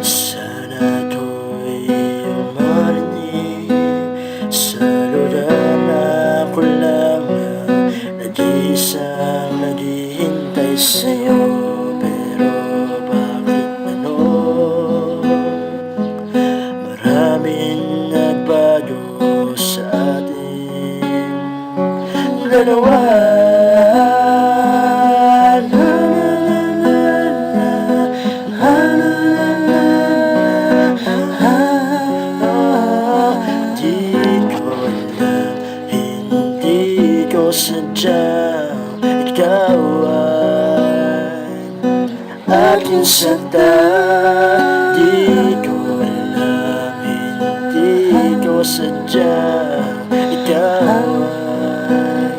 Sana to'y marinig. Saludan ako lang na nag-iisang naghihintay sa'yo. Pero bakit maraming nagbago sa ating dalawa. Hindi ko sadyang ikaw ay aking sakta. Di ko alam, hindi ko sadyang ikaw ay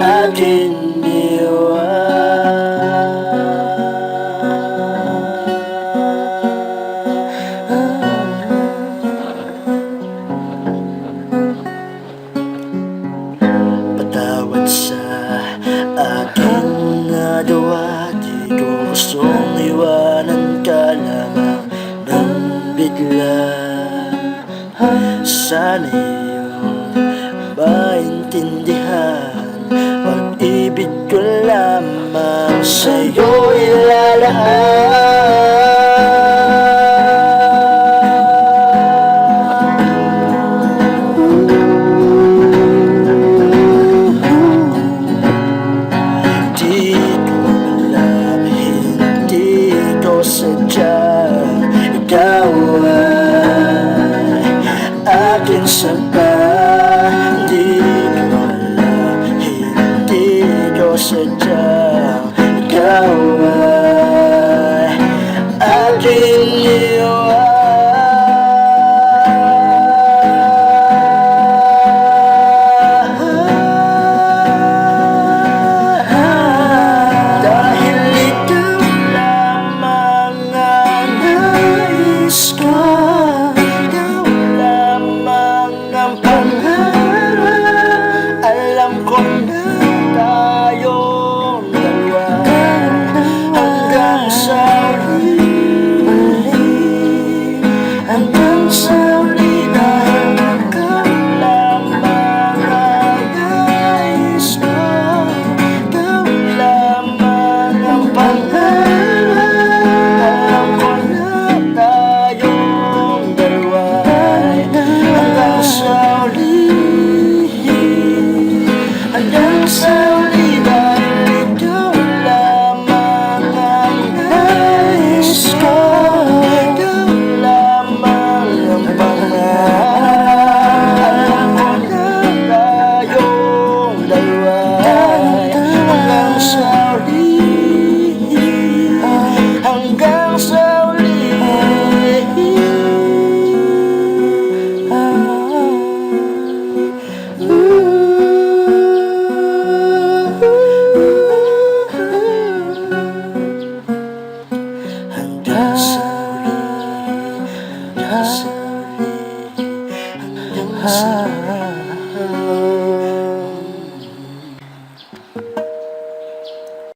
aking patawad sa aking nagawa. Di ko gustong iwanan ka lamang ng bigla. Sana iyong maintindihan, pag-ibig ko lamang sa'yo ilalaan. Sadyang ikaw ay aking sakta. Di ko alam, hindi ko sadyang ikaw ay aking iwan. Dahil ikaw lamang ang nais ko, ikaw lamang ang pangarap. Alam ko na tayong dalawa hanggang sa uli, hanggang sa uli. Dahil ikaw lamang ang nais ko, ikaw lamang ang pangarap. Alam ko na tayong dalawa hanggang sa uli, hanggang sa